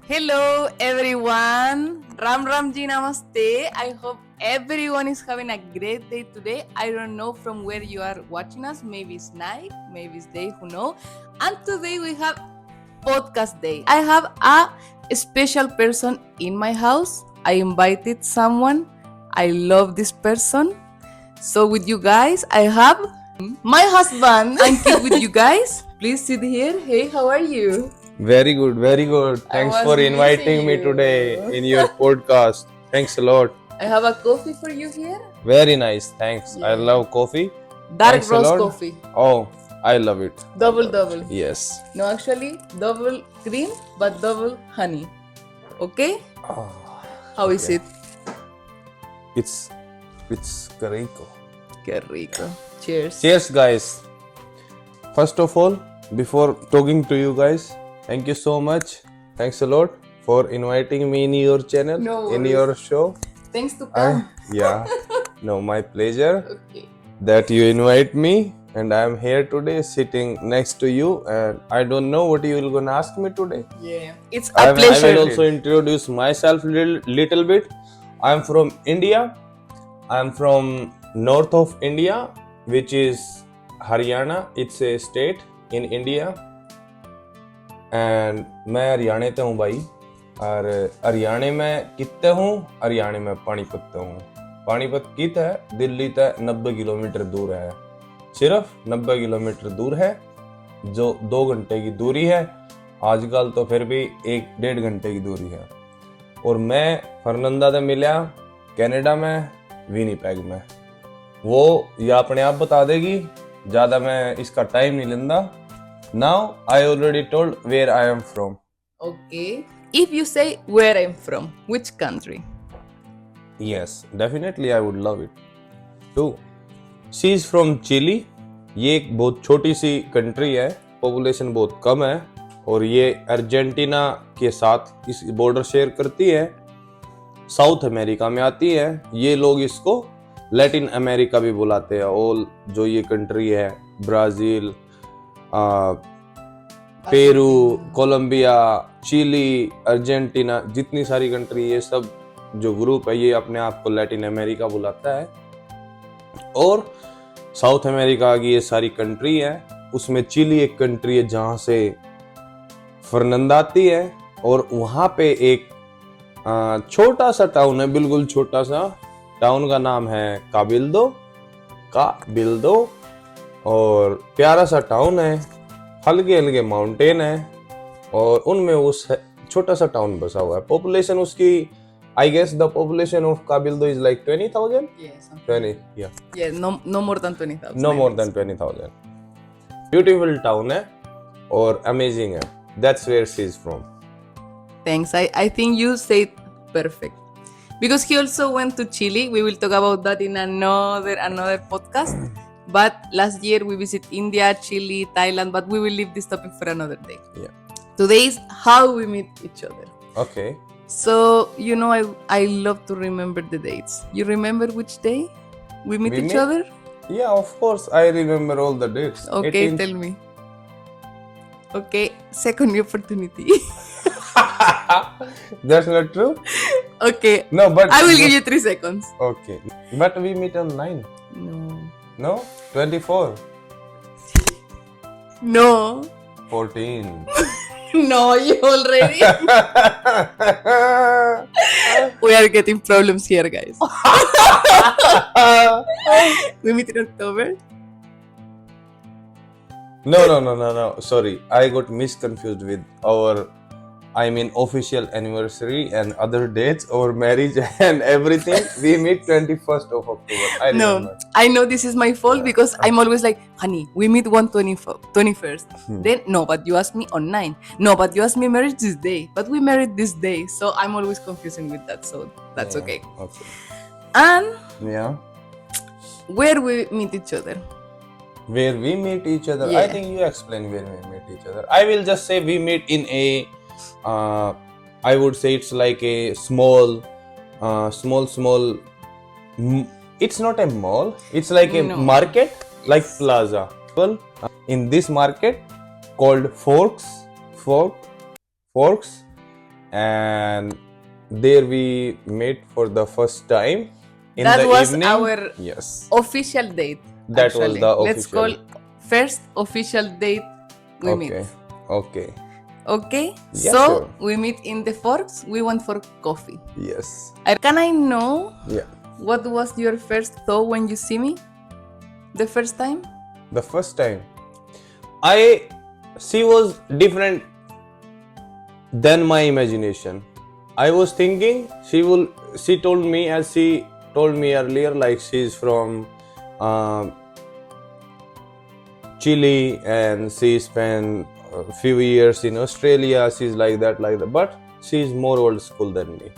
Hello everyone, Ram Ramji Namaste. I hope everyone is having a great day today. I don't know from where you are watching us. Maybe it's night, maybe it's day, who knows. And today we have podcast day. I have a special person in my house. I invited someone. I love this person. So with you guys, I have my husband and kid with you guys. Please sit here. Hey, how are you? Very good, very good. Thanks for inviting me today in your podcast. Thanks a lot. I have a coffee for you here. Very nice, thanks. Yeah. I love coffee. Dark Thanks a roast lot. coffee. Oh, I love it. Double. Yes. No, actually, double cream, but double honey. Okay? Oh, How is it? it's Carico. Que rico. Cheers. Cheers, guys. First of all, before talking to you guys, thank you so much. Thanks a lot for inviting me in your channel, No in worries. your show. Thanks to come. Yeah. No, my pleasure. Okay. That you invite me, and I am here today sitting next to you, and I don't know what you will gonna ask me today. Yeah. It's I a pleasure. will also introduce myself little bit. I am from India. I am from north of India, which is Haryana. It's a state in India. And मैं हरियाणा से हूँ भाई, और हरियाणा में कितने हूँ, हरियाणा में पानीपत से हूँ. पानीपत कित है दिल्ली से 90 किलोमीटर दूर है, सिर्फ 90 किलोमीटर दूर है, जो 2 घंटे की दूरी है. आजकल तो फिर भी 1-1.5 घंटे की दूरी है. और मैं फर्नंदा से मिला कनाडा में, विनीपेग में. वो ये अपने आप बता देगी, ज़्यादा मैं इसका टाइम नहीं लेंदा. Now I already told where I am from. Okay. If you say where I'm from, which country? Yes, definitely I would love it too. She is from Chile. ये एक बहुत छोटी सी कंट्री है, पॉपुलेशन बहुत कम है, और ये अर्जेंटीना के साथ इस बॉर्डर शेयर करती है. साउथ अमेरिका में आती है. ये लोग इसको लैटिन अमेरिका भी बुलाते हैं. ऑल जो ये कंट्री है, Brazil, Peru, Colombia, Chile, Argentina, जितनी सारी कंट्री, ये सब जो ग्रुप है ये अपने आप को लैटिन अमेरिका बुलाता है. और साउथ अमेरिका की ये सारी कंट्री है, उसमें चिली एक कंट्री है जहाँ से फर्नंदा आती है. और वहाँ पे एक छोटा सा टाउन है, बिल्कुल छोटा सा. टाउन का नाम है काबिल्दो. और प्यारा सा टाउन है, हल्के हल्के माउंटेन है, और उनमें उस छोटा सा टाउन बसा हुआ है. पॉपुलेशन उसकी, I guess the population of Cabildo is like 20,000? Yes. 20, yeah. Yeah, no more than 20,000. No more than 20,000. Beautiful town है, और amazing है. That's where she is from. Thanks. I think you said perfect. Because he also went to Chile. We will talk about that in another podcast. But last year we visited India, Chile, Thailand, but we will leave this topic for another day. Yeah. Today is how we meet each other. Okay. So, you know, I love to remember the dates. You remember which day we meet each other? Yeah, of course. I remember all the dates. Okay, 18th. Tell me. Okay, second opportunity. That's not true? Okay. No, but I will give you 3 seconds. Okay. But we meet on 9. No? 24. No. 14. No, you already. We are getting problems here, guys. We meet in October. No. Sorry, I got misconfused with our, official anniversary and other dates, our marriage and everything. We meet 21st of October. I remember. No, I know this is my fault because I'm always like, honey, we meet on 21st. Then, no, but you asked me on 9. No, but you asked me marriage this day. But we married this day. So I'm always confusing with that. So that's okay. Okay. And Yeah. where we meet each other? Where we meet each other? Yeah. I think you explain where we meet each other. I will just say we meet in a, I would say it's like a small, it's not a mall. It's like a market, like plaza. Well, in this market called Forks, and there we met for the first time in That the was evening. our Yes, official date. that was Actually, the let's call official. first official date we meet. Okay, okay, Okay, yeah, so sure. we meet in the Forks. We went for coffee. Yes, Can I know yeah. what was your first thought when you see me the first time? The first time, she was different than my imagination. I was thinking she told me, as she told me earlier, like she's from uh, Chile and she spent a few years in Australia. She's like that, but she's more old school than me.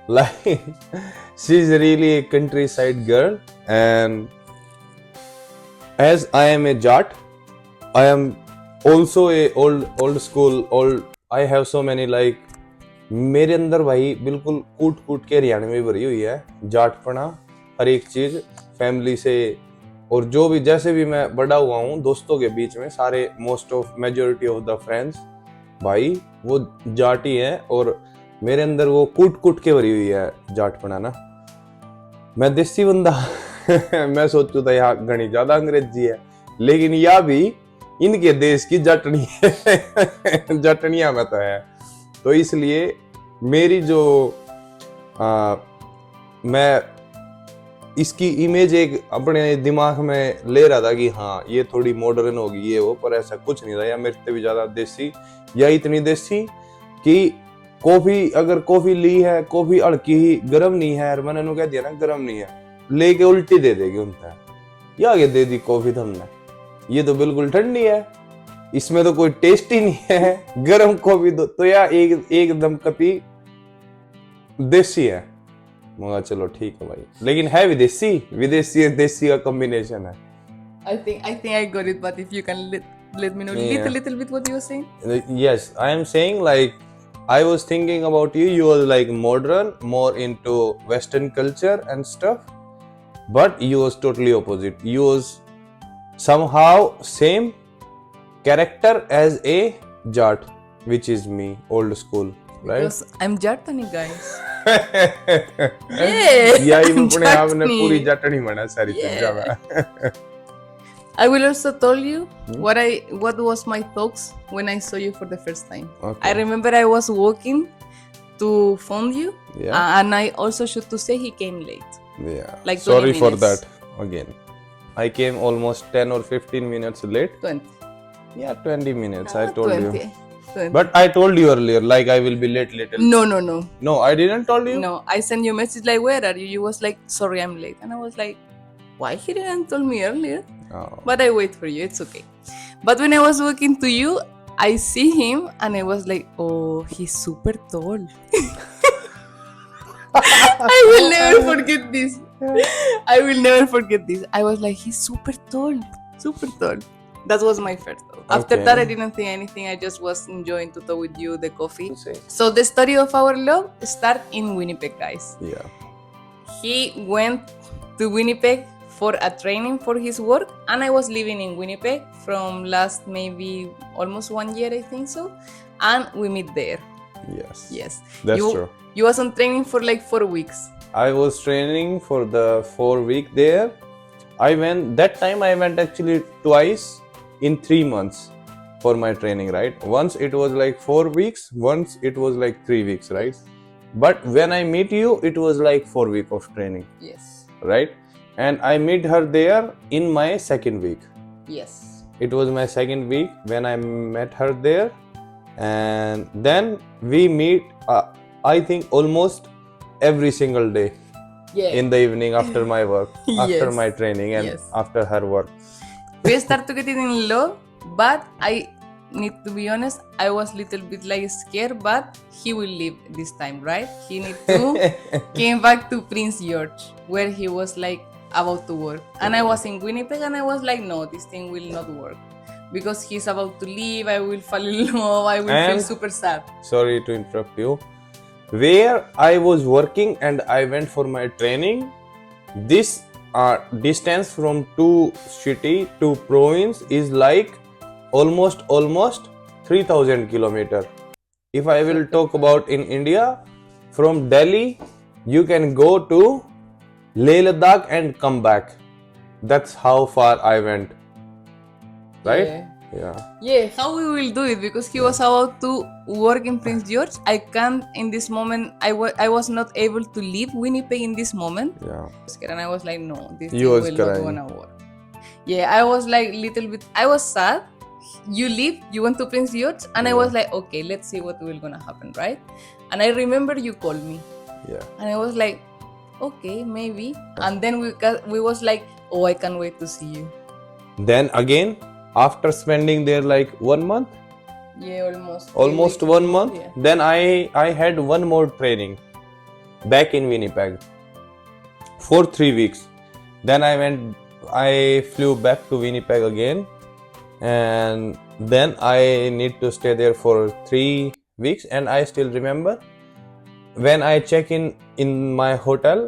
Like, she's really a countryside girl, and as I am a Jat, I am also a old school old. I have so many like, मेरे अंदर भाई बिल्कुल कूट कूट के हरियाणा में भरी हुई है जाटपना, हर एक चीज फैमिली से, और जो भी जैसे भी मैं बड़ा हुआ हूँ दोस्तों के बीच में, सारे most of majority of the friends भाई वो जाट ही हैं, और मेरे अंदर वो कूट कूट के भरी हुई है जाटपना ना। मैं देसी बंदा मैं सोचू था यहाँ घनी ज्यादा अंग्रेजी है, लेकिन यह भी इनके देश की जटनी है जटनिया में तो है। तो इसलिए मेरी जो मैं इसकी इमेज एक अपने दिमाग में ले रहा था कि हाँ ये थोड़ी मॉडर्न होगी ये वो, पर ऐसा कुछ नहीं था, या मेरे से भी ज्यादा देसी, या इतनी देसी कि कॉफी, अगर कॉफी ली है कॉफी हल्की ही गर्म नहीं है, और मैंने कह दिया ना गर्म नहीं है, लेके उल्टी दे देगी उनका, ये आगे दे दी कॉफी तुमने, ये तो बिल्कुल ठंडी है, इसमें तो कोई टेस्ट ही नहीं है, गर्म कॉफी दो तो यार एकदम कपी देसी है। मगर चलो ठीक है भाई, लेकिन है विदेशी, विदेशी और देसी का कॉम्बिनेशन है। I think I got it, but if you can let me know little bit what you were saying. Yes, I am saying like I was thinking about you. You were like modern, more into Western culture and stuff, but you was totally opposite. You was somehow same character as a Jat, which is me, old school, right? Because I'm Jatani, guys. या ये अपने आप ने Jatni. पूरी जटनी बना सारी Yeah. चीज़ों में। I will also tell you what was my thoughts when I saw you for the first time. Okay. I remember I was walking to find you, Yeah. and I also should to say he came late. Yeah. Like 20 Sorry for minutes. that again. I came almost 10 or 15 minutes late. 20. Yeah, 20 minutes. I told 20. you. 20. But I told you earlier, like I will be late little. No. No, I didn't tell you. No, I sent you a message like, where are you? You was like, sorry, I'm late. And I was like, why he didn't tell me earlier? Oh. But I wait for you. It's okay. But when I was walking to you, I see him and I was like, oh, he's super tall. I will never forget this. I will never forget this. I was like, he's super tall. Super tall. That was my first thought. After Okay. that, I didn't think anything. I just was enjoying to talk with you, the coffee. Say. So the story of our love started in Winnipeg, guys. Yeah. He went to Winnipeg for a training for his work, and I was living in Winnipeg from last maybe almost 1 year, I think so, and we meet there. Yes. Yes, That's you, true. You was on training for like 4 weeks. I was training for the 4 week there. I went that time. I went actually twice in 3 months for my training. Right. Once it was like 4 weeks. Once it was like 3 weeks. Right. But when I meet you, it was like 4 weeks of training. Yes. Right. And I meet her there in my second week. Yes. It was my second week when I met her there, and then we meet. I think almost every single day. Yeah. In the evening after my work, after Yes. my training, and Yes. after her work. We started getting in love, but I need to be honest, I was little bit like scared, but he will leave this time, right? He need to came back to Prince George, where he was like about to work, and I was in Winnipeg, and I was like, no, this thing will not work because he's about to leave. I will fall in love. I will feel And- super sad. Sorry to interrupt you. Where I was working and I went for my training, this distance from two city to province is like almost 3000 kilometer. If I will talk about in India, from Delhi you can go to Leh Ladakh and come back. That's how far I went, right? Yeah. Yeah, how we will do it, because he was about to work in Prince George. I can't in this moment. I was not able to leave Winnipeg in this moment. Yeah. And I was like, no, this You thing was will not crying. gonna work. Yeah, I was like little bit. I was sad. You leave. You went to Prince George, and I was like, okay, let's see what will gonna happen, right? And I remember you called me, Yeah. and I was like, okay, maybe. And then we was like, oh, I can't wait to see you. Then again, after spending there like 1 month, Yeah, almost. almost 1 month, Yeah. then I had one more training back in Winnipeg for 3 weeks. Then I flew back to Winnipeg again, and then I need to stay there for 3 weeks. And I still remember when I check in my hotel,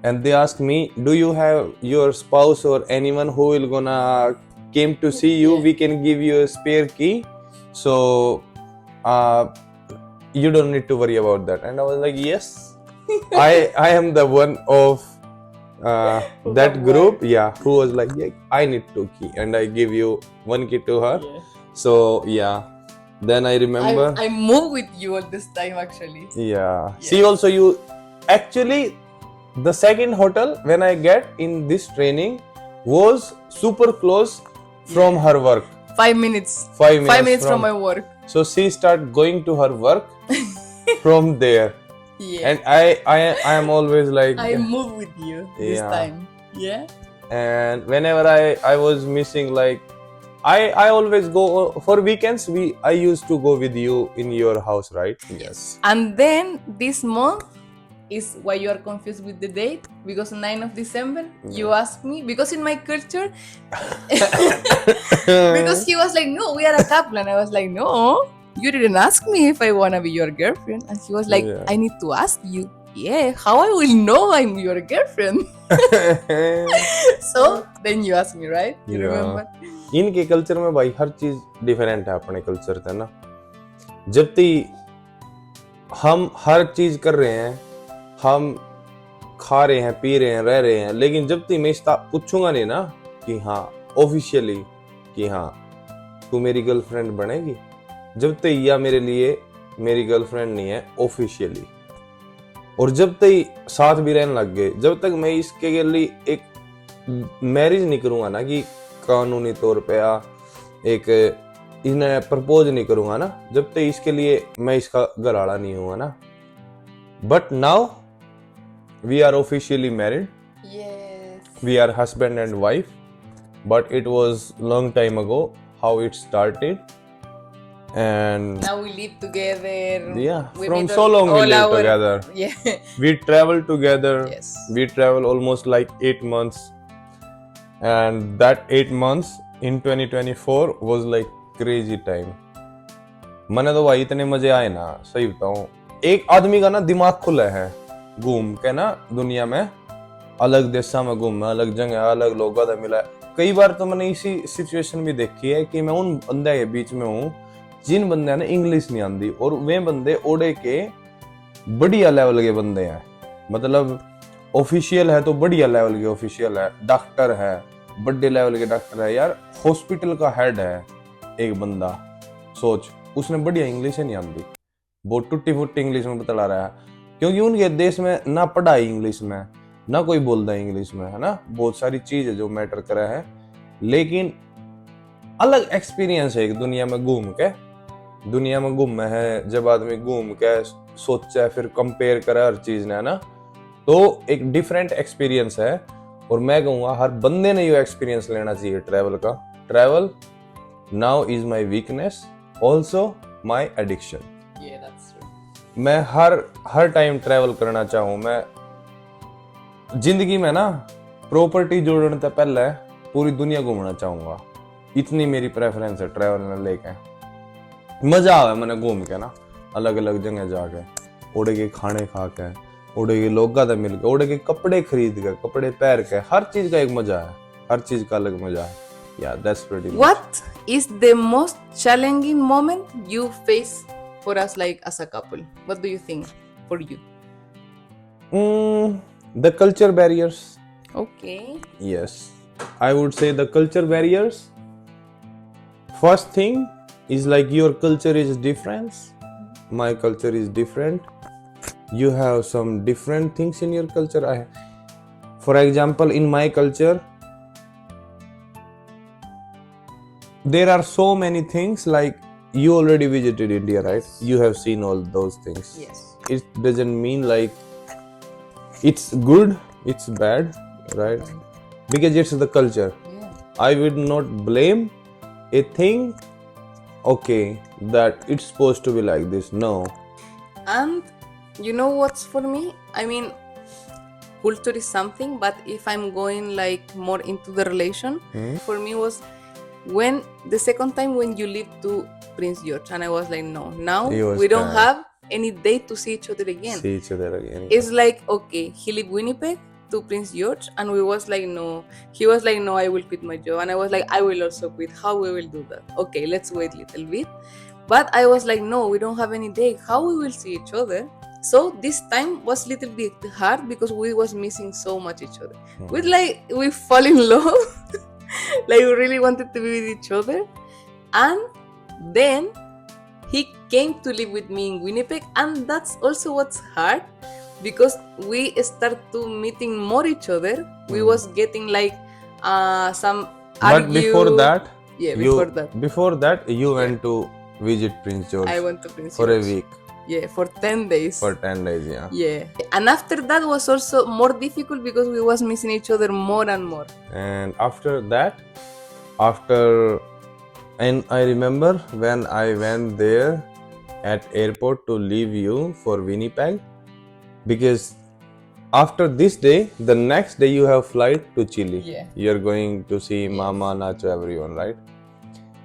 and they ask me, do you have your spouse or anyone who will gonna came to see you? We can give you a spare key, so you don't need to worry about that. And I was like, yes, I am the one of that group, who was like, yeah, I need 2 key, and I give you 1 key to her. So yeah, then I remember I moved with you all this time actually. Yeah. See, also you actually, the second hotel when I get in this training was super close from her work. 5 minutes. 5 minutes, 5 minutes from my work. So she start going to her work from there. Yeah. And I am always like, I move with you this time. Yeah. And whenever I was missing, like I always go for weekends. I used to go with you in your house, right? Yes. And then this month is why you are confused with the date, because 9th of December you asked me, because in my culture because he was like, no, we are a couple, and I was like, no, you didn't ask me if I wanna be your girlfriend. And he was like, I need to ask you. Yeah, how I will know I'm your girlfriend? So then you asked me, right? You remember? इनके culture में भाई हर चीज different है अपने culture से ना. जब तक हम हर चीज कर रहे हैं, हम खा रहे हैं, पी रहे हैं, रह रहे हैं, लेकिन जब तक मैं इसका पूछूंगा नहीं ना कि हाँ ऑफिशियली कि हाँ तू मेरी गर्लफ्रेंड बनेगी, जब तक या मेरे लिए मेरी गर्लफ्रेंड नहीं है ऑफिशियली, और जब तक साथ भी रहने लग गए, जब तक मैं इसके लिए एक मैरिज नहीं करूंगा ना, कि कानूनी तौर पे एक इन्हें प्रपोज नहीं करूंगा ना, जब तक इसके लिए मैं इसका घरवाला नहीं हुआ ना. But now we are officially married. We are husband and wife, but it was long time ago how it started, and now we live together. Yeah, from so long we live together. Yeah. We travel together. Yes. We travel almost like 8 months, and that 8 months in 2024 was like crazy time. मैंने तो भाई इतने मजे आए ना, सही बताऊं, एक आदमी का ना दिमाग खुला है घूम के ना दुनिया में, अलग देशों में घूमा, अलग जगह, अलग लोगों से मिला. कई बार तो मैंने इसी सिचुएशन भी देखी है कि मैं उन बंदे के बीच में हूँ जिन बंदे ने इंग्लिश नहीं आती, और वे बंदे ओडे के बढ़िया लेवल के बंदे हैं. मतलब ऑफिशियल है तो बढ़िया लेवल के ऑफिशियल है, डॉक्टर है, बड़े लेवल के डॉक्टर है यार, हॉस्पिटल का हेड है एक बंदा. सोच, उसने बढ़िया इंग्लिश नहीं आती, बहुत टुट्टी फुट्टी इंग्लिश में बतला रहा है, क्योंकि उनके देश में ना पढ़ाई इंग्लिश में, ना कोई बोलता है इंग्लिश में, है ना. बहुत सारी चीज है जो मैटर करे है, लेकिन अलग एक्सपीरियंस है एक दुनिया में घूम के. दुनिया में घूमे है जब आदमी घूम के सोचे, फिर कंपेयर करे हर चीज ने, है ना, तो एक डिफरेंट एक्सपीरियंस है. और मैं कहूँगा हर बंदे ने ये एक्सपीरियंस लेना चाहिए ट्रैवल का. Travel now is my weakness, also my addiction. मैं हर टाइम ट्रैवल करना चाहूँ. मैं जिंदगी में ना प्रॉपर्टी जोड़ने से पहले पूरी दुनिया घूमना चाहूंगा, इतनी मेरी प्रेफरेंस है ट्रैवल में लेके. मजा आवे मैंने घूम के ना, अलग अलग जगह जाके, ओडे के खाने खा के, ओडे के लोगों से मिल के, ओडे के कपड़े खरीद के, कपड़े पहन के, हर चीज का एक मजा है, हर चीज का अलग मजा है. Yeah, that's pretty much. What is the most challenging moment you face for us, like as a couple? What do you think for you? The culture barriers. Okay. Yes, I would say the culture barriers. First thing is like your culture is different, my culture is different. You have some different things in your culture. For example, in my culture, there are so many things. Like, you already visited India, right? You have seen all those things. Yes. It doesn't mean like it's good, it's bad, right? Because it's the culture. Yeah. I would not blame a thing, okay, that it's supposed to be like this. No. And you know what's for me? I mean, culture is something, but if I'm going like more into the relation, for me was when the second time when you lived to Prince George, and I was like, no, now He was we don't bad. have any day to see each other again. See each other again. It's like, okay, he lived Winnipeg to Prince George, and we was like, no. He was like, no, I will quit my job, and I was like, I will also quit. How we will do that? Okay, let's wait a little bit. But I was like, no, we don't have any day. How we will see each other? So this time was little bit hard because we was missing so much each other. We fall in love, like we really wanted to be with each other, and then he came to live with me in Winnipeg, and that's also what's hard because we start to meeting more each other. We was getting like some But argue. before that, Yeah, before that, you went to visit Prince George I went to Prince for George. a week. Yeah, for 10 days. For 10 days, yeah. Yeah. And after that was also more difficult because we was missing each other more and more. And after that, and I remember when I went there at airport to leave you for Winnipeg, because after this day, the next day you have flight to Chile. Yeah. You're going to see Mama, Nacho, everyone, right?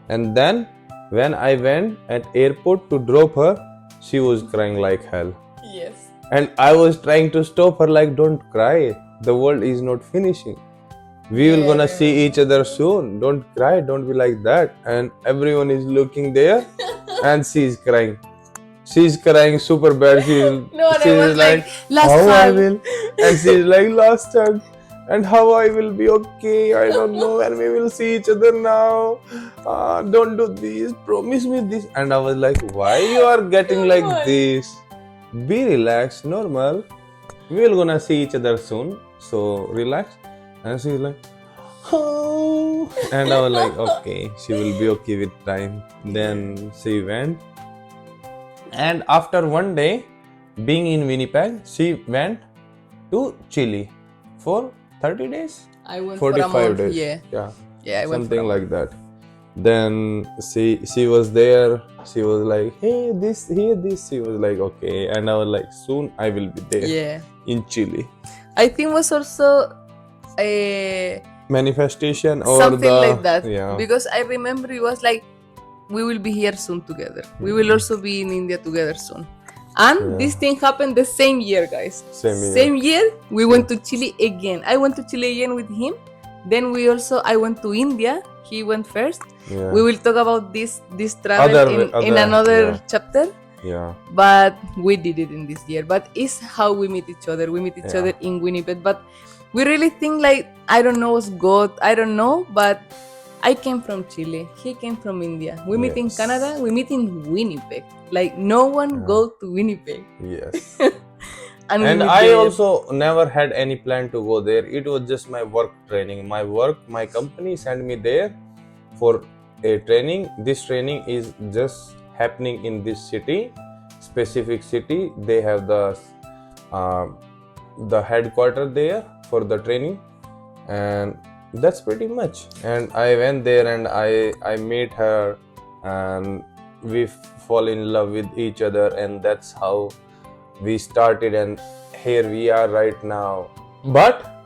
And then when I went at airport to drop her, she was crying like hell. Yes. And I was trying to stop her, like, don't cry. The world is not finishing. We will gonna see each other soon. Don't cry. Don't be like that. And everyone is looking there, and she's crying. She's crying super bad. She's like, last how I hug. will, and she's like, last hug, and how I will be okay. I don't know when we will see each other now. Don't do this. Promise me this. And I was like, why you are getting like this? Be relaxed, normal. We will gonna see each other soon. So relax. And she's like, oh. And I was like, okay, she will be okay with time. Then she went. And after one day being in Winnipeg, she went to Chile for 30 days? I went for a 45 month. days. Yeah. Yeah, I went Something for a like that. Then she was there. She was like, hey, this, here, this. She was like, okay. And I was like, soon I will be there. Yeah. In Chile. I think was also a Manifestation or something like that. Yeah. Because I remember it was like, we will be here soon together. We will also be in India together soon. And this thing happened the same year, guys. Same year, we went to Chile again. I went to Chile again with him. Then I went to India. He went first. Yeah. We will talk about this travel in another chapter. Yeah. But we did it in this year. But it's how we meet each other. We meet each other in Winnipeg. But we really think like, I don't know, it's God. I don't know. But I came from Chile. He came from India. We meet in Canada. We meet in Winnipeg. Like no one go to Winnipeg. Yes. And I also never had any plan to go there. It was just my work training. My company sent me there for a training. This training is just happening in this city, specific city. They have the headquarters there for the training, and that's pretty much. And I went there and I met her, and we fall in love with each other, and that's how we started, and here we are right now. But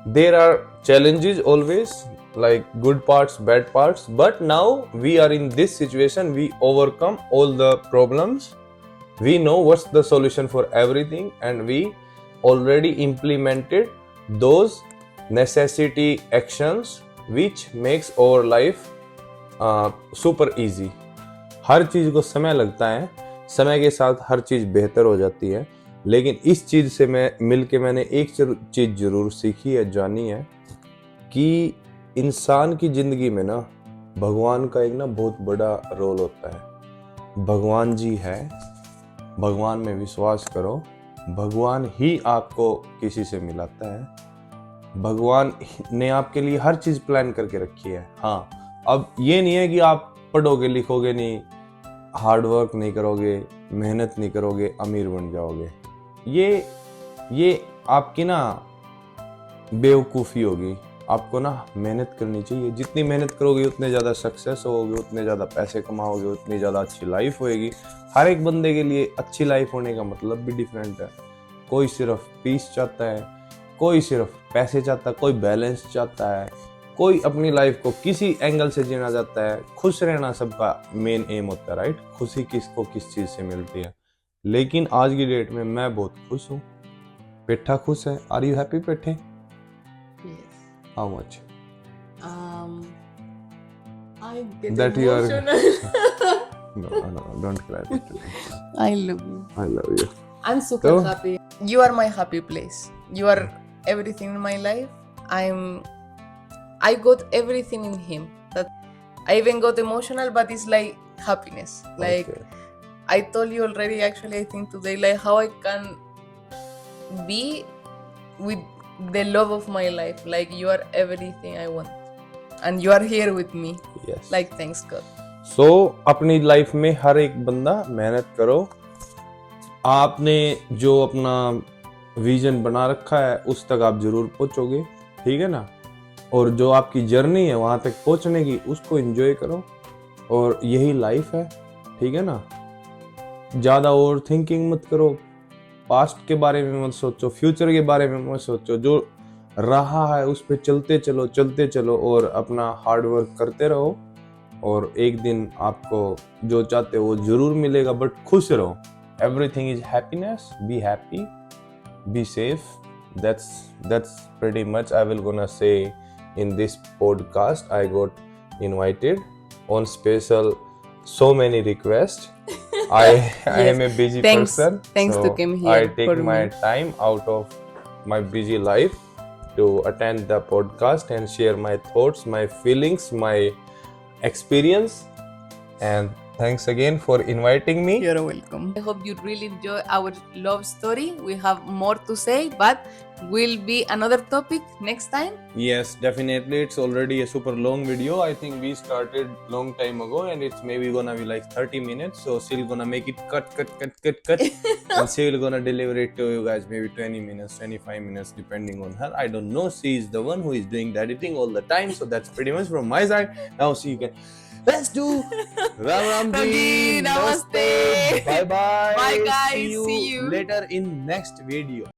there are challenges always, like good parts, bad parts. But now we are in this situation, we overcome all the problems. We know what's the solution for everything, and we already implemented those necessity actions which makes our life super easy. हर चीज को समय लगता है. समय के साथ हर चीज़ बेहतर हो जाती है, लेकिन इस चीज़ से मैंने एक चीज़ ज़रूर सीखी है, जानी है कि इंसान की ज़िंदगी में ना भगवान का एक ना बहुत बड़ा रोल होता है। भगवान जी है, भगवान में विश्वास करो, भगवान ही आपको किसी से मिलाता है। भगवान ने आपके लिए हर चीज़ प्लान करके रखी है। हाँ, अब ये नहीं है कि आप पढ़ोगे लिखोगे नहीं, हार्ड वर्क नहीं करोगे, मेहनत नहीं करोगे, अमीर बन जाओगे। ये आपकी ना बेवकूफ़ी होगी। आपको ना मेहनत करनी चाहिए। जितनी मेहनत करोगे उतने ज़्यादा सक्सेस होगे, उतने ज़्यादा पैसे कमाओगे, उतनी ज़्यादा अच्छी लाइफ होएगी। हर एक बंदे के लिए अच्छी लाइफ होने का मतलब भी डिफरेंट है। कोई सिर्फ पीस चाहता है, कोई सिर्फ पैसे चाहता है, कोई बैलेंस चाहता है, कोई अपनी लाइफ को किसी एंगल से जीना चाहता है। खुश रहना सबका मेन एम होता है, राइट? खुशी किसको किस चीज़ से मिलती है। लेकिन आज की डेट में मैं बहुत खुश हूँ। पेठा खुश है। आर यू हैप्पी पेठे? Yes. How much? I get That you are. emotional. No, don't cry. Peठा. I love you. I love you. I'm super So- happy. You are my happy place. You are everything in my life. I got everything in him. That I even got emotional, but it's like happiness. Like Okay. I told you already. Actually, I think today, like how I can be with the love of my life. Like you are everything I want, and you are here with me. Yes. Like thanks God. So अपनी life में हर एक बंदा मेहनत करो। आपने जो अपना vision बना रखा है उस तक आप जरूर पहुंचोगे, ठीक है ना? और जो आपकी जर्नी है वहां तक पहुंचने की, उसको एंजॉय करो। और यही लाइफ है, ठीक है ना? ज्यादा ओवर थिंकिंग मत करो, पास्ट के बारे में मत सोचो, फ्यूचर के बारे में मत सोचो। जो रहा है उस पर चलते चलो और अपना हार्ड वर्क करते रहो। और एक दिन आपको जो चाहते हो वो जरूर मिलेगा, बट खुश रहो। Everything is happiness. Be happy, be safe. That's pretty much I will gonna say in this podcast. I got invited on special so many requests. I am a busy person. Thanks so to come here I take for my me. time out of my busy life to attend the podcast and share my thoughts, my feelings, my experience. And thanks again for inviting me. You're welcome. I hope you really enjoy our love story. We have more to say, but will be another topic next time. Yes, definitely. It's already a super long video. I think we started long time ago, and it's maybe gonna be like 30 minutes. So she'll gonna make it cut, and she'll gonna deliver it to you guys maybe 20 minutes, 25 minutes, depending on her. I don't know. She is the one who is doing the editing all the time. So that's pretty much from my side. Now she can. Let's do Ram Ram Ji, Ji. namaste. Bye bye. Bye, guys. See See you. later in next video.